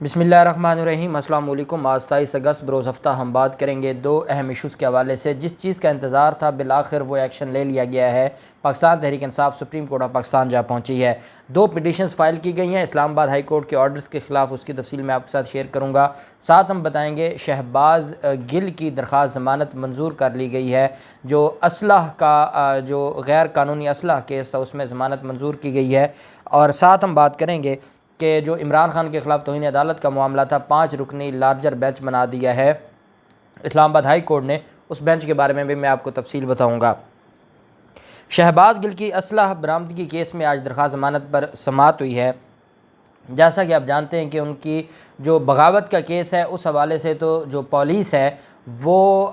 بسم اللہ الرحمن الرحیم۔ السلام علیکم۔ آج 27 اگست بروز ہفتہ ہم بات کریں گے دو اہم ایشوز کے حوالے سے۔ جس چیز کا انتظار تھا بالآخر وہ ایکشن لے لیا گیا ہے۔ Pakistan Tehreek Insaf supreme court of Pakistan جا پہنچی ہے۔ دو پٹیشنز فائل کی گئی ہیں اسلام آباد ہائی کورٹ کے آرڈرز کے خلاف، اس کی تفصیل میں آپ کے ساتھ شیئر کروں گا۔ ساتھ ہم بتائیں گے شہباز گل کی درخواست ضمانت منظور کر لی گئی ہے۔ جو اسلحہ کا جو غیر قانونی اسلحہ کیس تھا اس میں ضمانت منظور کی گئی ہے۔ اور ساتھ ہم بات کریں گے کہ جو عمران خان کے خلاف توہین عدالت کا معاملہ تھا، 5 رکنی لارجر بینچ بنا دیا ہے اسلام آباد ہائی کورٹ نے۔ اس بینچ کے بارے میں بھی میں آپ کو تفصیل بتاؤں گا۔ شہباز گل کی اسلحہ برآمدگی کیس میں آج درخواست ضمانت پر سماعت ہوئی ہے۔ جیسا کہ آپ جانتے ہیں کہ ان کی جو بغاوت کا کیس ہے اس حوالے سے تو جو پولیس ہے وہ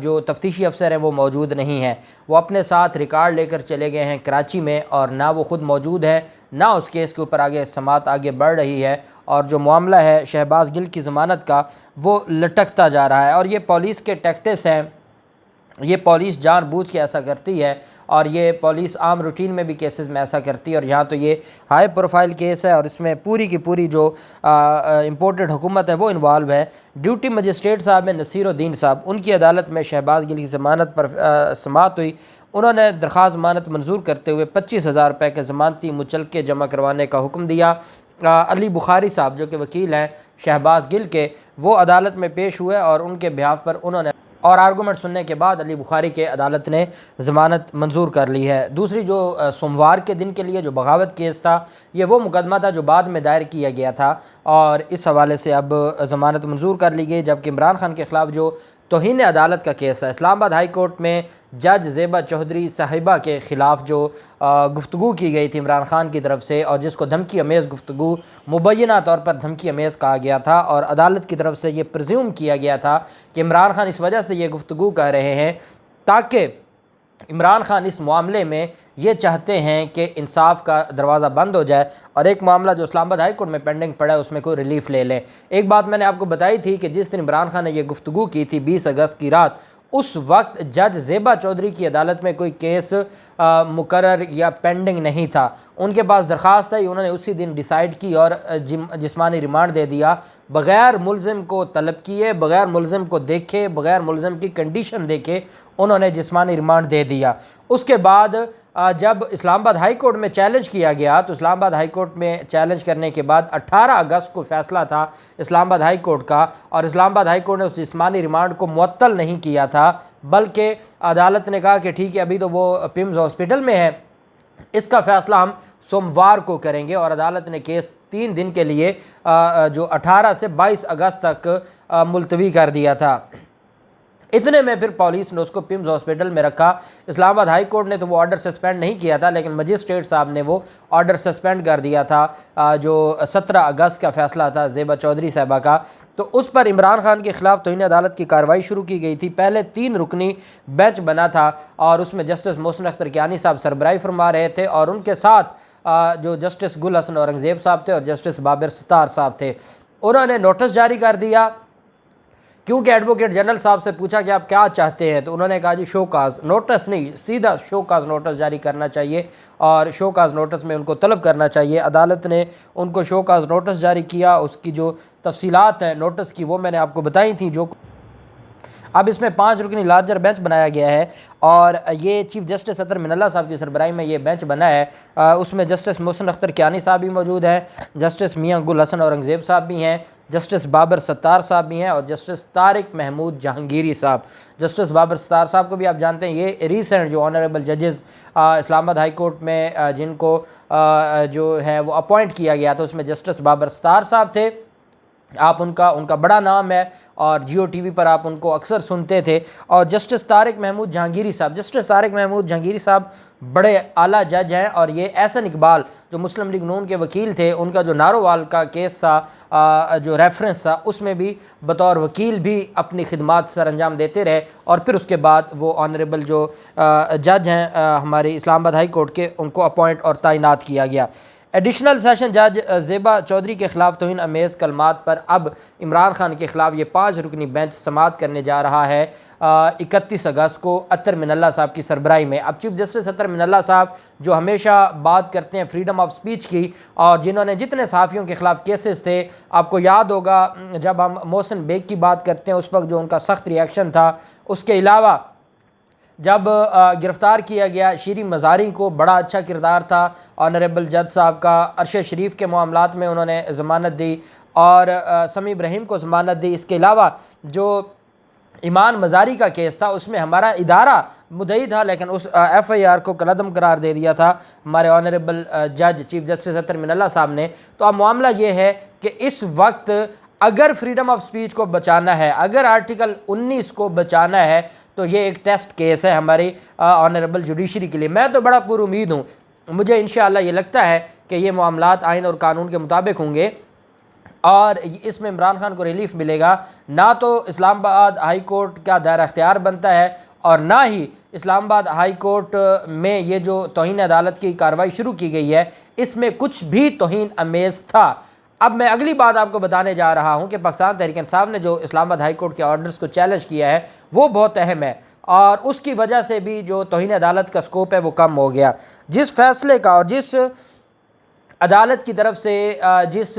جو تفتیشی افسر ہیں وہ موجود نہیں ہیں۔ وہ اپنے ساتھ ریکارڈ لے کر چلے گئے ہیں کراچی میں، اور نہ وہ خود موجود ہیں نہ اس کیس کے اوپر سماعت آگے بڑھ رہی ہے، اور جو معاملہ ہے شہباز گل کی ضمانت کا وہ لٹکتا جا رہا ہے۔ اور یہ پولیس کے ٹیکٹس ہیں، یہ پولیس جان بوجھ کے ایسا کرتی ہے، اور یہ پولیس عام روٹین میں بھی کیسز میں ایسا کرتی ہے۔ اور یہاں تو یہ ہائی پروفائل کیس ہے اور اس میں پوری کی پوری جو امپورٹڈ حکومت ہے وہ انوالو ہے۔ ڈیوٹی مجسٹریٹ صاحب ہیں نصیر الدین صاحب، ان کی عدالت میں شہباز گل کی ضمانت پر سماعت ہوئی۔ انہوں نے درخواست ضمانت منظور کرتے ہوئے 25,000 روپے کے ضمانتی مچلقے جمع کروانے کا حکم دیا۔ علی بخاری صاحب جو کہ وکیل ہیں شہباز گل کے، وہ عدالت میں پیش ہوئے اور ان کے بہاف پر انہوں نے آرگومنٹ سننے کے بعد علی بخاری کے عدالت نے ضمانت منظور کر لی ہے۔ دوسری جو سوموار کے دن کے لیے جو بغاوت کیس تھا، یہ وہ مقدمہ تھا جو بعد میں دائر کیا گیا تھا، اور اس حوالے سے اب ضمانت منظور کر لی گئی۔ جبکہ عمران خان کے خلاف جو توہین عدالت کا کیس ہے، اسلام آباد ہائی کورٹ میں جج زیبا چودھری صاحبہ کے خلاف جو گفتگو کی گئی تھی عمران خان کی طرف سے، اور جس کو دھمکی امیز گفتگو مبینہ طور پر دھمکی امیز کہا گیا تھا، اور عدالت کی طرف سے یہ پرزیوم کیا گیا تھا کہ عمران خان اس وجہ سے یہ گفتگو کر رہے ہیں تاکہ عمران خان اس معاملے میں یہ چاہتے ہیں کہ انصاف کا دروازہ بند ہو جائے، اور ایک معاملہ جو اسلام آباد ہائی کورٹ میں پینڈنگ پڑا ہے اس میں کوئی ریلیف لے لیں۔ ایک بات میں نے آپ کو بتائی تھی کہ جس دن عمران خان نے یہ گفتگو کی تھی 20 اگست کی رات، اس وقت جج زیبا چودھری کی عدالت میں کوئی کیس مقرر یا پینڈنگ نہیں تھا۔ ان کے پاس درخواست ہے، انہوں نے اسی دن ڈیسائیڈ کی اور جسمانی ریمانڈ دے دیا، بغیر ملزم کو طلب کیے، بغیر ملزم کو دیکھے، بغیر ملزم کی کنڈیشن دیکھے انہوں نے جسمانی ریمانڈ دے دیا۔ اس کے بعد جب اسلام آباد ہائی کورٹ میں چیلنج کیا گیا تو اسلام آباد ہائی کورٹ میں چیلنج کرنے کے بعد 18 اگست کو فیصلہ تھا اسلام آباد ہائی کورٹ کا، اور اسلام آباد ہائی کورٹ نے اس جسمانی ریمانڈ کو معطل نہیں کیا تھا، بلکہ عدالت نے کہا کہ ٹھیک ہے ابھی تو وہ پیمز ہاسپٹل میں ہے، اس کا فیصلہ ہم سوموار کو کریں گے۔ اور عدالت نے کیس 3 دن کے لیے جو 18 سے 22 اگست تک ملتوی کر دیا تھا۔ اتنے میں پھر پولیس نے اس کو پیمز ہاسپٹل میں رکھا۔ اسلام آباد ہائی کورٹ نے تو وہ آرڈر سسپینڈ نہیں کیا تھا، لیکن مجسٹریٹ صاحب نے وہ آرڈر سسپینڈ کر دیا تھا جو 17 اگست کا فیصلہ تھا زیبا چودھری صاحبہ کا۔ تو اس پر عمران خان کے خلاف توہین عدالت کی کارروائی شروع کی گئی تھی۔ پہلے 3 رکنی بینچ بنا تھا، اور اس میں جسٹس محسن اختر کیانی صاحب سربراہی فرما رہے تھے، اور ان کے ساتھ جو جسٹس گل حسن اورنگزیب صاحب تھے اور جسٹس بابر ستار صاحب تھے۔ انہوں نے نوٹس جاری کر دیا، کیونکہ ایڈوکیٹ جنرل صاحب سے پوچھا کہ آپ کیا چاہتے ہیں، تو انہوں نے کہا جی شو کاز نوٹس نہیں، سیدھا شو کاز نوٹس جاری کرنا چاہیے، اور شو کاز نوٹس میں ان کو طلب کرنا چاہیے۔ عدالت نے ان کو شو کاز نوٹس جاری کیا۔ اس کی جو تفصیلات ہیں نوٹس کی وہ میں نے آپ کو بتائی تھیں۔ جو اب اس میں 5 رکنی لارجر بینچ بنایا گیا ہے، اور یہ چیف جسٹس اطہر من اللہ صاحب کی سربراہی میں یہ بینچ بنا ہے۔ اس میں جسٹس محسن اختر کیانی صاحب بھی موجود ہیں، جسٹس میاں گل حسن اورنگزیب صاحب بھی ہیں، جسٹس بابر ستار صاحب بھی ہیں، اور جسٹس طارق محمود جہانگیری صاحب۔ جسٹس بابر ستار صاحب کو بھی آپ جانتے ہیں، یہ ریسنٹ جو آنریبل ججز اسلام آباد ہائی کورٹ میں جن کو جو ہے وہ اپوائنٹ کیا گیا تھا، اس میں جسٹس بابر ستار صاحب تھے۔ آپ ان کا بڑا نام ہے، اور جیو ٹی وی پر آپ ان کو اکثر سنتے تھے۔ اور جسٹس طارق محمود جہانگیری صاحب، جسٹس طارق محمود جہانگیری صاحب بڑے اعلیٰ جج ہیں، اور یہ احسن اقبال جو مسلم لیگ نون کے وکیل تھے، ان کا جو نارووال کا کیس تھا جو ریفرنس تھا، اس میں بھی بطور وکیل بھی اپنی خدمات سر انجام دیتے رہے، اور پھر اس کے بعد وہ آنریبل جو جج ہیں ہمارے اسلام آباد ہائی کورٹ کے، ان کو اپوائنٹ اور تعینات کیا گیا۔ ایڈیشنل سیشن جج زیبا چودھری کے خلاف توہین امیز کلمات پر اب عمران خان کے خلاف یہ 5 رکنی بینچ سماعت کرنے جا رہا ہے 31 اگست کو اطہر من اللہ صاحب کی سربراہی میں۔ اب چیف جسٹس اطہر من اللہ صاحب جو ہمیشہ بات کرتے ہیں فریڈم آف سپیچ کی، اور جنہوں نے جتنے صحافیوں کے خلاف کیسز تھے، آپ کو یاد ہوگا جب ہم محسن بیگ کی بات کرتے ہیں اس وقت جو ان کا سخت ریاکشن تھا، اس کے علاوہ جب گرفتار کیا گیا شیریں مزاری کو بڑا اچھا کردار تھا آنریبل جج صاحب کا، ارشد شریف کے معاملات میں انہوں نے ضمانت دی اور سمیع ابراہیم کو ضمانت دی۔ اس کے علاوہ جو ایمان مزاری کا کیس تھا اس میں ہمارا ادارہ مدعی تھا لیکن اس ایف آئی آر کو کالعدم قرار دے دیا تھا ہمارے آنریبل جج چیف جسٹس اطہر من اللہ صاحب نے۔ تو اب معاملہ یہ ہے کہ اس وقت اگر فریڈم آف سپیچ کو بچانا ہے، اگر آرٹیکل 19 کو بچانا ہے، تو یہ ایک ٹیسٹ کیس ہے ہماری آنریبل جوڈیشری کے لیے۔ میں تو بڑا پر امید ہوں، مجھے انشاءاللہ یہ لگتا ہے کہ یہ معاملات آئین اور قانون کے مطابق ہوں گے اور اس میں عمران خان کو ریلیف ملے گا۔ نہ تو اسلام آباد ہائی کورٹ کا دائرہ اختیار بنتا ہے اور نہ ہی اسلام آباد ہائی کورٹ میں یہ جو توہین عدالت کی کارروائی شروع کی گئی ہے اس میں کچھ بھی توہین امیز تھا۔ اب میں اگلی بات آپ کو بتانے جا رہا ہوں کہ پاکستان تحریک انصاف نے جو اسلام آباد ہائی کورٹ کے آرڈرز کو چیلنج کیا ہے وہ بہت اہم ہے اور اس کی وجہ سے بھی جو توہین عدالت کا سکوپ ہے وہ کم ہو گیا۔ جس فیصلے کا اور جس عدالت کی طرف سے جس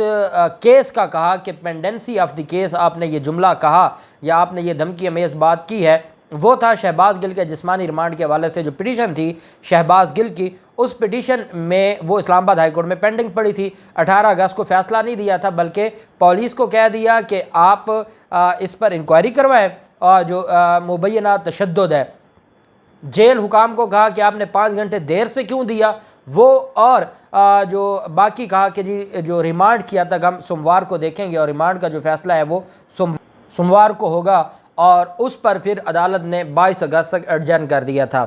کیس کا کہا کہ پینڈنسی آف دی کیس آپ نے یہ جملہ کہا یا آپ نے یہ دھمکی امیز بات کی ہے، وہ تھا شہباز گل کے جسمانی ریمانڈ کے حوالے سے جو پٹیشن تھی شہباز گل کی، اس پٹیشن میں وہ اسلام آباد ہائی کورٹ میں پینڈنگ پڑی تھی۔ 18 اگست کو فیصلہ نہیں دیا تھا بلکہ پولیس کو کہہ دیا کہ آپ اس پر انکوائری کروائیں اور جو مبینہ تشدد ہے، جیل حکام کو کہا کہ آپ نے 5 گھنٹے دیر سے کیوں دیا وہ، اور جو باقی کہا کہ جی جو ریمانڈ کیا تھا ہم سوموار کو دیکھیں گے اور ریمانڈ کا جو فیصلہ ہے وہ سوموار کو ہوگا، اور اس پر پھر عدالت نے 22 اگست تک ایڈجرن کر دیا تھا۔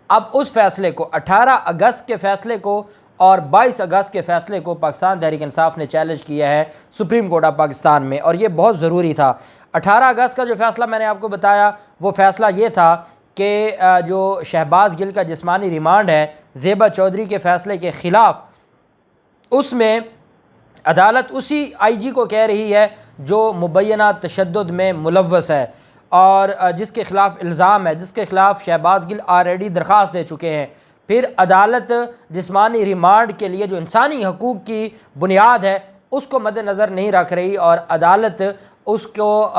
اب اس فیصلے کو 18 اگست کے فیصلے کو اور 22 اگست کے فیصلے کو پاکستان تحریک انصاف نے چیلنج کیا ہے سپریم کورٹ آف پاکستان میں، اور یہ بہت ضروری تھا۔ 18 اگست کا جو فیصلہ میں نے آپ کو بتایا وہ فیصلہ یہ تھا کہ جو شہباز گل کا جسمانی ریمانڈ ہے زیبا چودھری کے فیصلے کے خلاف، اس میں عدالت اسی آئی جی کو کہہ رہی ہے جو مبینہ تشدد میں ملوث ہے اور جس کے خلاف الزام ہے، جس کے خلاف شہباز گل آلریڈی درخواست دے چکے ہیں۔ پھر عدالت جسمانی ریمانڈ کے لیے جو انسانی حقوق کی بنیاد ہے اس کو مد نظر نہیں رکھ رہی اور عدالت اس کو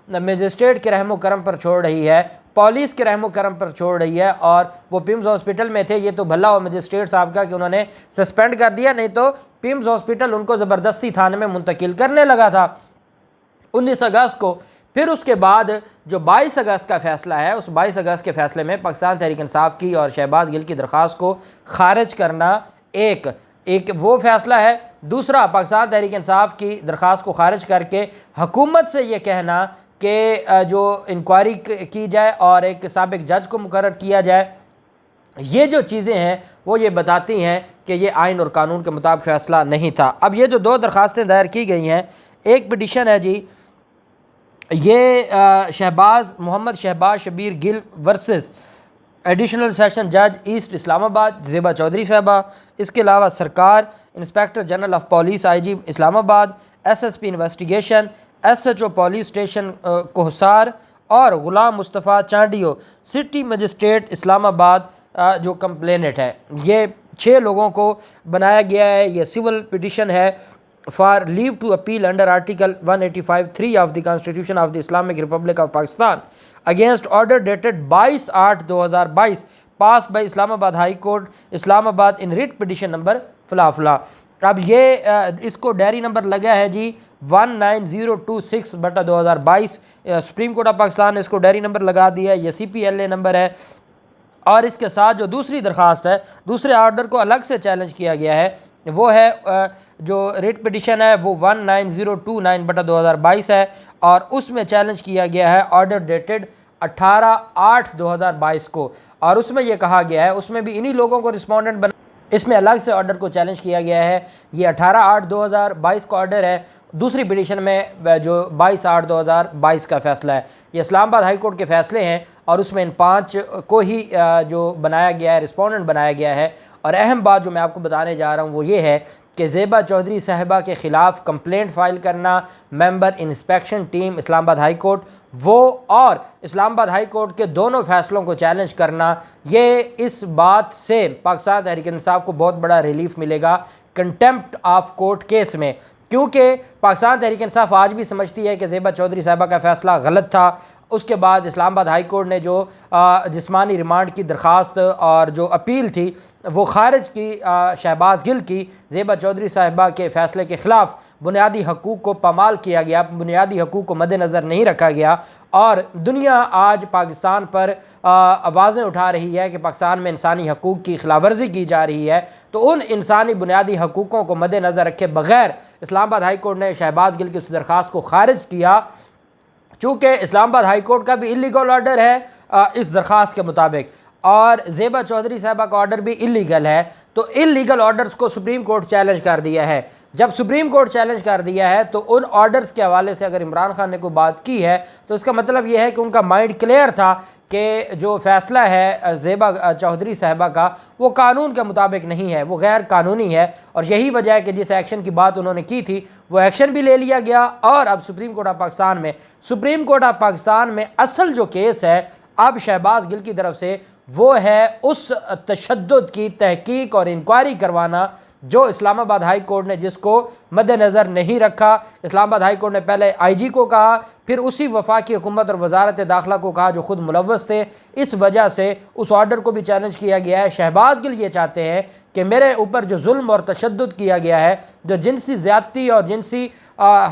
مجسٹریٹ کے رحم و کرم پر چھوڑ رہی ہے، پولیس کے رحم و کرم پر چھوڑ رہی ہے، اور وہ پیمز ہاسپٹل میں تھے۔ یہ تو بھلا ہو مجسٹریٹ صاحب کا کہ انہوں نے سسپینڈ کر دیا، نہیں تو پیمز ہاسپٹل ان کو زبردستی تھانے میں منتقل کرنے لگا تھا 19 اگست کو۔ پھر اس کے بعد جو 22 اگست کا فیصلہ ہے، اس 22 اگست کے فیصلے میں پاکستان تحریک انصاف کی اور شہباز گل کی درخواست کو خارج کرنا ایک وہ فیصلہ ہے۔ دوسرا، پاکستان تحریک انصاف کی درخواست کو خارج کر کے حکومت سے یہ کہنا کہ جو انکوائری کی جائے اور ایک سابق جج کو مقرر کیا جائے، یہ جو چیزیں ہیں وہ یہ بتاتی ہیں کہ یہ آئین اور قانون کے مطابق فیصلہ نہیں تھا۔ اب یہ جو 2 درخواستیں دائر کی گئی ہیں، ایک پٹیشن ہے جی یہ Muhammad Shahbaz Shabbir Gul versus additional session جج ایسٹ اسلام آباد زیبا چودھری صاحبہ، اس کے علاوہ سرکار، inspector general of police I G Islamabad, S S P investigation, S H O police station Kohsar اور Ghulam Mustafa Chandio city magistrate Islamabad جو کمپلینٹ ہے۔ یہ 6 لوگوں کو بنایا گیا ہے۔ یہ سول پٹیشن ہے for leave to appeal under article 185(3) of the constitution of the Islamic Republic of Pakistan against order dated 22/8/2022 passed by Islamabad high court اسلام آباد ان ریٹ پٹیشن نمبر فلاں فلاں۔ اب یہ اس کو ڈائری نمبر لگا ہے جی 19026/2022، سپریم کورٹ آف پاکستان نے اس کو ڈائری نمبر لگا دیا ہے، یہ CPLA نمبر ہے، اور اس کے ساتھ جو دوسری درخواست ہے، دوسرے آرڈر کو الگ سے چیلنج کیا گیا ہے، وہ ہے جو ریٹ پٹیشن ہے وہ 19029/2022 ہے، اور اس میں چیلنج کیا گیا ہے آرڈر ڈیٹڈ 18/8/2022 کو، اور اس میں یہ کہا گیا ہے، اس میں بھی انہی لوگوں کو رسپونڈنٹ بنا، اس میں الگ سے آرڈر کو چیلنج کیا گیا ہے۔ یہ 18/8/2022 کا آرڈر ہے، دوسری پٹیشن میں جو 22/8/2022 کا فیصلہ ہے۔ یہ اسلام آباد ہائی کورٹ کے فیصلے ہیں اور اس میں ان 5 کو ہی جو بنایا گیا ہے، رسپونڈنٹ بنایا گیا ہے۔ اور اہم بات جو میں آپ کو بتانے جا رہا ہوں وہ یہ ہے کہ زیبا چودھری صاحبہ کے خلاف کمپلینٹ فائل کرنا، ممبر انسپیکشن ٹیم اسلام آباد ہائی کورٹ وہ اور اسلام آباد ہائی کورٹ کے دونوں فیصلوں کو چیلنج کرنا، یہ اس بات سے پاکستان تحریک انصاف کو بہت بڑا ریلیف ملے گا کنٹیمپٹ آف کورٹ کیس میں، کیونکہ پاکستان تحریک انصاف آج بھی سمجھتی ہے کہ زیبا چودھری صاحبہ کا فیصلہ غلط تھا۔ اس کے بعد اسلام آباد ہائی کورٹ نے جو جسمانی ریمانڈ کی درخواست اور جو اپیل تھی وہ خارج کی، شہباز گل کی، زیبا چودھری صاحبہ کے فیصلے کے خلاف بنیادی حقوق کو پامال کیا گیا، بنیادی حقوق کو مد نظر نہیں رکھا گیا، اور دنیا آج پاکستان پر آوازیں اٹھا رہی ہے کہ پاکستان میں انسانی حقوق کی خلاف ورزی کی جا رہی ہے، تو ان انسانی بنیادی حقوقوں کو مد نظر رکھے بغیر اسلام آباد ہائی کورٹ نے شہباز گل کی اس درخواست کو خارج کیا۔ چونکہ اسلام آباد ہائی کورٹ کا بھی اللیگل آرڈر ہے اس درخواست کے مطابق، اور زیبا چودھری صاحبہ کا آرڈر بھی اللیگل ہے، تو اللیگل آرڈرز کو سپریم کورٹ چیلنج کر دیا ہے۔ جب سپریم کورٹ چیلنج کر دیا ہے تو ان آرڈرز کے حوالے سے اگر عمران خان نے کوئی بات کی ہے تو اس کا مطلب یہ ہے کہ ان کا مائنڈ کلیئر تھا کہ جو فیصلہ ہے زیبا چودھری صاحبہ کا وہ قانون کے مطابق نہیں ہے، وہ غیر قانونی ہے، اور یہی وجہ ہے کہ جس ایکشن کی بات انہوں نے کی تھی وہ ایکشن بھی لے لیا گیا، اور اب سپریم کورٹ آف پاکستان میں اصل جو کیس ہے اب شہباز گل کی طرف سے وہ ہے اس تشدد کی تحقیق اور انکوائری کروانا جو اسلام آباد ہائی کورٹ نے جس کو مد نظر نہیں رکھا۔ اسلام آباد ہائی کورٹ نے پہلے آئی جی کو کہا، پھر اسی وفاقی حکومت اور وزارت داخلہ کو کہا جو خود ملوث تھے، اس وجہ سے اس آرڈر کو بھی چیلنج کیا گیا ہے۔ شہباز گل یہ چاہتے ہیں کہ میرے اوپر جو ظلم اور تشدد کیا گیا ہے، جو جنسی زیادتی اور جنسی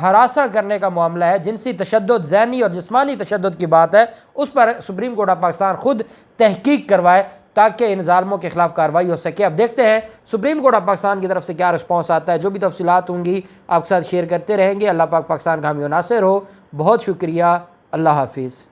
ہراساں کرنے کا معاملہ ہے، جنسی تشدد، ذہنی اور جسمانی تشدد کی بات ہے، اس پر سپریم کورٹ آف پاکستان خود تحقیق کروائے تاکہ ان ظالموں کے خلاف کارروائی ہو سکے۔ اب دیکھتے ہیں سپریم کورٹ آف پاکستان کی طرف سے کیا رسپانس آتا ہے، جو بھی تفصیلات ہوں گی آپ کے ساتھ شیئر کرتے رہیں گے۔ اللہ پاک پاکستان کا حامی و ناصر ہو۔ بہت شکریہ، اللہ حافظ۔